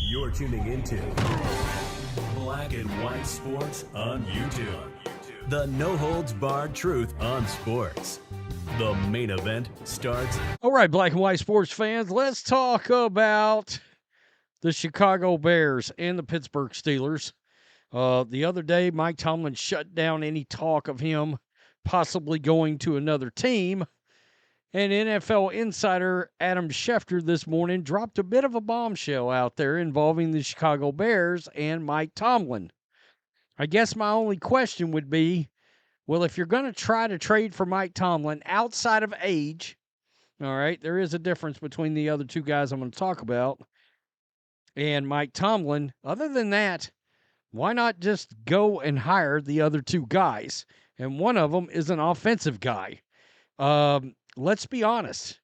You're tuning into Black and White Sports on YouTube. The no-holds-barred truth on sports. The main event starts. All right, Black and White sports fans, let's talk about the Chicago Bears and the Pittsburgh Steelers. The other day, Mike Tomlin shut down any talk of him possibly going to another team. And NFL insider Adam Schefter this morning dropped a bit of a bombshell out there involving the Chicago Bears and Mike Tomlin. I guess my only question would be, well, if you're going to try to trade for Mike Tomlin outside of age, all right, there is a difference between the other two guys I'm going to talk about and Mike Tomlin. Other than that, why not just go and hire the other two guys? And one of them is an offensive guy. Let's be honest.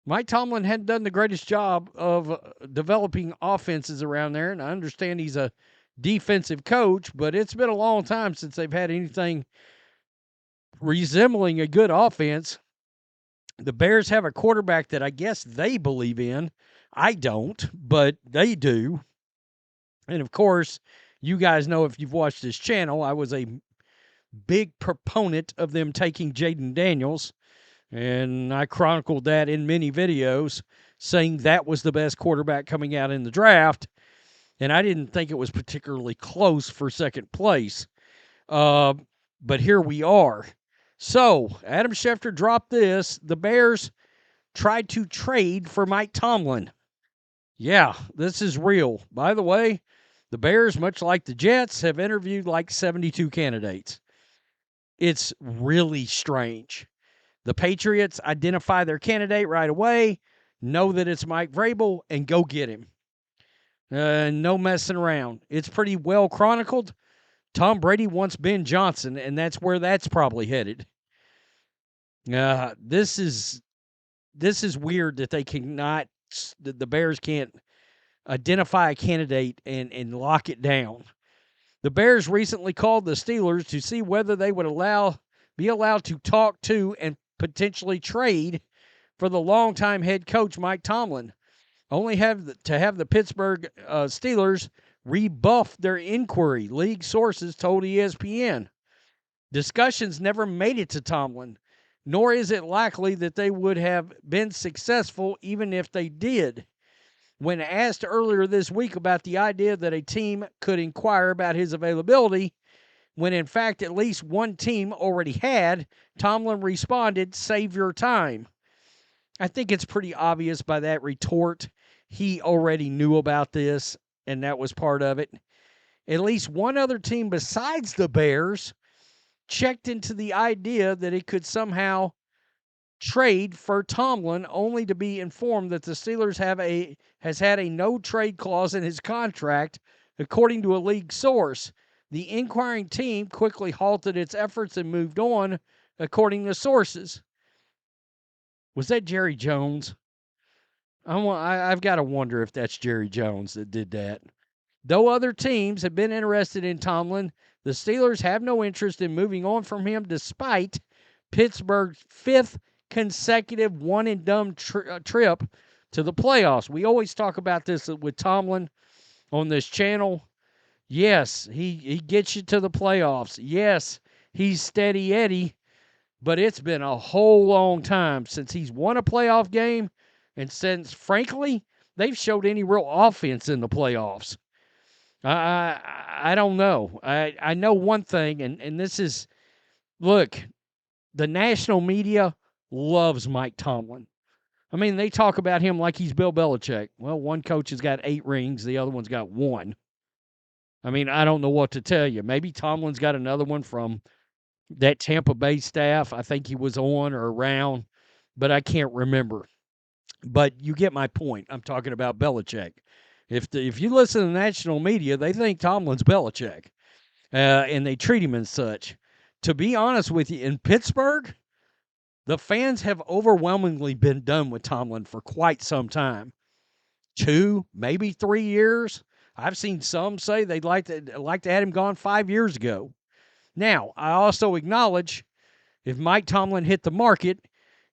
Mike Tomlin hadn't done the greatest job of developing offenses around there, and I understand he's a defensive coach, but it's been a long time since they've had anything resembling a good offense. The Bears have a quarterback that I guess they believe in. I don't, but they do. And, of course, you guys know if you've watched this channel, I was a big proponent of them taking Jaden Daniels. And I chronicled that in many videos, saying that was the best quarterback coming out in the draft. And I didn't think it was particularly close for second place. But here we are. So, Adam Schefter dropped this. The Bears tried to trade for Mike Tomlin. Yeah, this is real. By the way, the Bears, much like the Jets, have interviewed like 72 candidates. It's really strange. The Patriots identify their candidate right away, know that it's Mike Vrabel, and go get him. No messing around. It's pretty well chronicled. Tom Brady wants Ben Johnson, and that's where that's probably headed. This is weird that they cannot, the Bears can't identify a candidate and lock it down. The Bears recently called the Steelers to see whether they would be allowed to talk to and potentially trade for the longtime head coach Mike Tomlin. Only have to have the Pittsburgh Steelers rebuff their inquiry, league sources told ESPN. Discussions never made it to Tomlin, nor is it likely that they would have been successful even if they did. When asked earlier this week about the idea that a team could inquire about his availability, when in fact at least one team already had, Tomlin responded, "Save your time." I think it's pretty obvious by that retort he already knew about this, and that was part of it. At least one other team besides the Bears checked into the idea that it could somehow trade for Tomlin, only to be informed that the Steelers has had a no-trade clause in his contract, according to a league source. The inquiring team quickly halted its efforts and moved on, according to sources. Was that Jerry Jones? I've got to wonder if that's Jerry Jones that did that. Though other teams have been interested in Tomlin, the Steelers have no interest in moving on from him despite Pittsburgh's fifth consecutive one-and-done trip to the playoffs. We always talk about this with Tomlin on this channel. Yes, he gets you to the playoffs. Yes, he's steady Eddie, but it's been a whole long time since he's won a playoff game, and since, frankly, they've showed any real offense in the playoffs. I don't know. I know one thing, and this is, look, the national media loves Mike Tomlin. I mean, they talk about him like he's Bill Belichick. Well, one coach has got 8 rings, the other one's got 1. I mean, I don't know what to tell you. Maybe Tomlin's got another one from that Tampa Bay staff. I think he was on or around, but I can't remember. But you get my point. I'm talking about Belichick. If you listen to the national media, they think Tomlin's Belichick, and they treat him as such. To be honest with you, in Pittsburgh, the fans have overwhelmingly been done with Tomlin for quite some time. 2, maybe 3 years. I've seen some say they'd like to have him gone 5 years ago. Now, I also acknowledge if Mike Tomlin hit the market,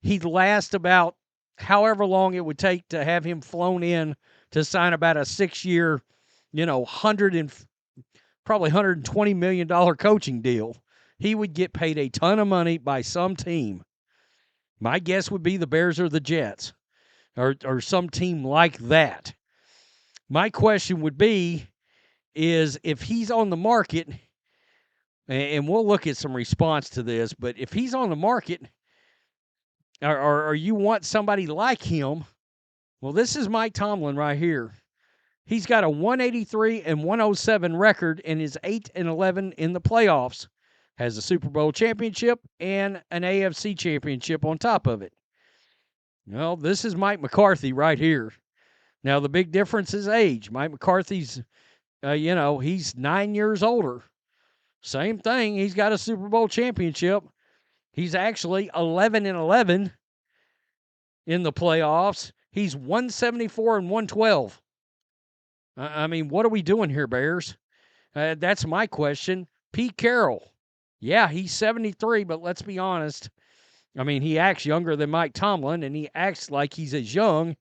he'd last about however long it would take to have him flown in to sign about a 6-year, probably $120 million coaching deal. He would get paid a ton of money by some team. My guess would be the Bears or the Jets or some team like that. My question would be is if he's on the market, and we'll look at some response to this, but if he's on the market or you want somebody like him, well, this is Mike Tomlin right here. He's got a 183 and 107 record and is 8-11 in the playoffs. Has a Super Bowl championship and an AFC championship on top of it. Well, this is Mike McCarthy right here. Now, the big difference is age. Mike McCarthy's, he's 9 years older. Same thing. He's got a Super Bowl championship. He's actually 11-11 in the playoffs. He's 174 and 112. I mean, what are we doing here, Bears? That's my question. Pete Carroll. Yeah, he's 73, but let's be honest. I mean, he acts younger than Mike Tomlin, and he acts like he's as young,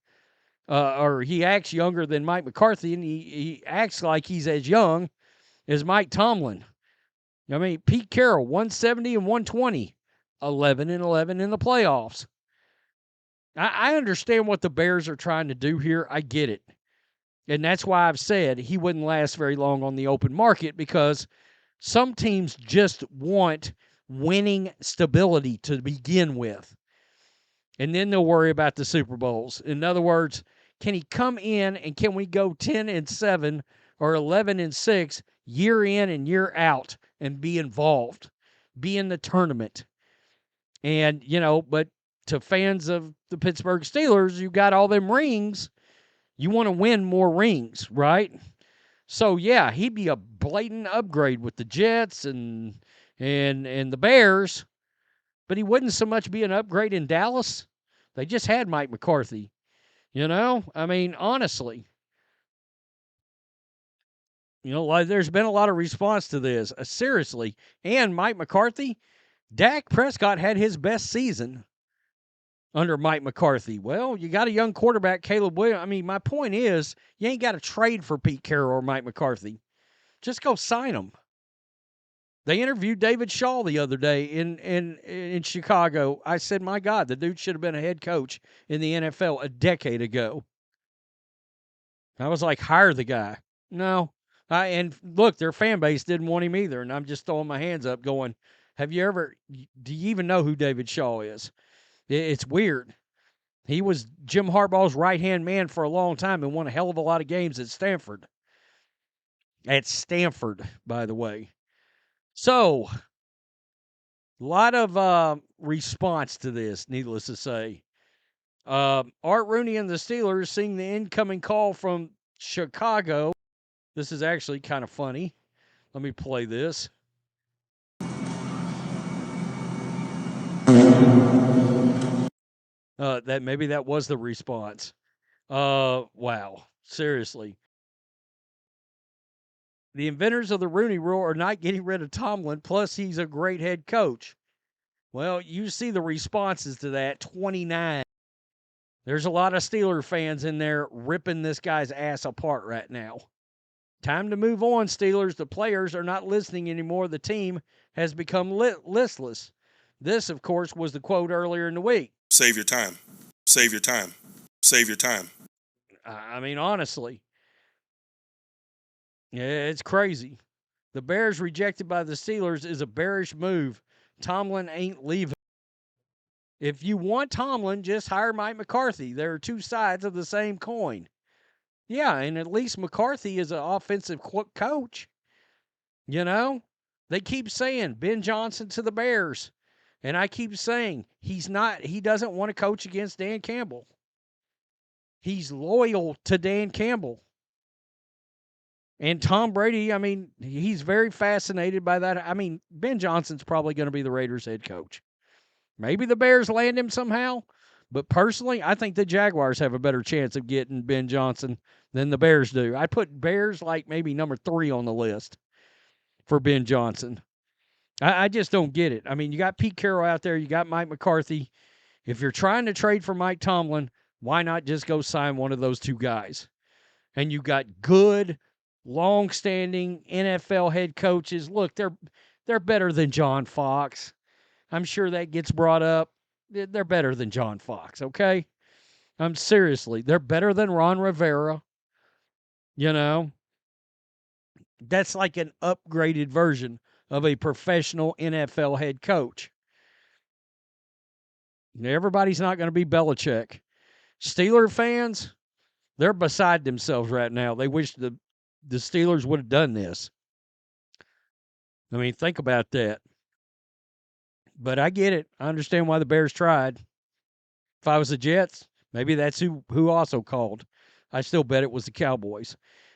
or he acts younger than Mike McCarthy, and he acts like he's as young as Mike Tomlin. I mean, Pete Carroll, 170 and 120, 11-11 in the playoffs. I understand what the Bears are trying to do here. I get it. And that's why I've said he wouldn't last very long on the open market because some teams just want winning stability to begin with. And then they'll worry about the Super Bowls. In other words, can he come in and can we go 10-7 or 11-6 year in and year out and be involved, be in the tournament? And, but to fans of the Pittsburgh Steelers, you got all them rings. You want to win more rings, right? So, yeah, he'd be a blatant upgrade with the Jets and the Bears, but he wouldn't so much be an upgrade in Dallas. They just had Mike McCarthy, I mean, honestly. Like there's been a lot of response to this. Seriously. And Mike McCarthy, Dak Prescott had his best season under Mike McCarthy. Well, you got a young quarterback, Caleb Williams. I mean, my point is, you ain't got to trade for Pete Carroll or Mike McCarthy. Just go sign them. They interviewed David Shaw the other day in Chicago. I said, my God, the dude should have been a head coach in the NFL a decade ago. I was like, hire the guy. No. And look, their fan base didn't want him either, and I'm just throwing my hands up going, do you even know who David Shaw is? It's weird. He was Jim Harbaugh's right-hand man for a long time and won a hell of a lot of games at Stanford. At Stanford, by the way. So, a lot of response to this, needless to say. Art Rooney and the Steelers seeing the incoming call from Chicago. This is actually kind of funny. Let me play this. Maybe that was the response. Wow. Seriously. The inventors of the Rooney Rule are not getting rid of Tomlin, plus he's a great head coach. Well, you see the responses to that, 29. There's a lot of Steeler fans in there ripping this guy's ass apart right now. Time to move on, Steelers. The players are not listening anymore. The team has become listless. This, of course, was the quote earlier in the week. Save your time. Save your time. Save your time. I mean, honestly. Yeah, it's crazy. The Bears rejected by the Steelers is a bearish move. Tomlin ain't leaving. If you want Tomlin, just hire Mike McCarthy. There are two sides of the same coin. Yeah, and at least McCarthy is an offensive coach. They keep saying Ben Johnson to the Bears. And I keep saying he doesn't want to coach against Dan Campbell. He's loyal to Dan Campbell. And Tom Brady, I mean, he's very fascinated by that. I mean, Ben Johnson's probably going to be the Raiders head coach. Maybe the Bears land him somehow. But personally, I think the Jaguars have a better chance of getting Ben Johnson than the Bears do. I'd put Bears like maybe number 3 on the list for Ben Johnson. I just don't get it. I mean, you got Pete Carroll out there. You got Mike McCarthy. If you're trying to trade for Mike Tomlin, why not just go sign one of those two guys? And you got good, long-standing NFL head coaches. Look, they're better than John Fox. I'm sure that gets brought up. They're better than John Fox, okay? Seriously, they're better than Ron Rivera. You know, that's like an upgraded version of a professional NFL head coach. Everybody's not going to be Belichick. Steeler fans, they're beside themselves right now. They wish the Steelers would have done this. I mean, think about that. But I get it. I understand why the Bears tried. If I was the Jets, maybe that's who also called. I still bet it was the Cowboys.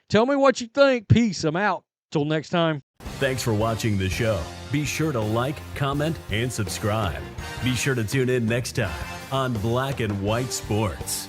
Tell me what you think. Peace. I'm out. Till next time. Thanks for watching the show. Be sure to like, comment, and subscribe. Be sure to tune in next time on Black and White Sports.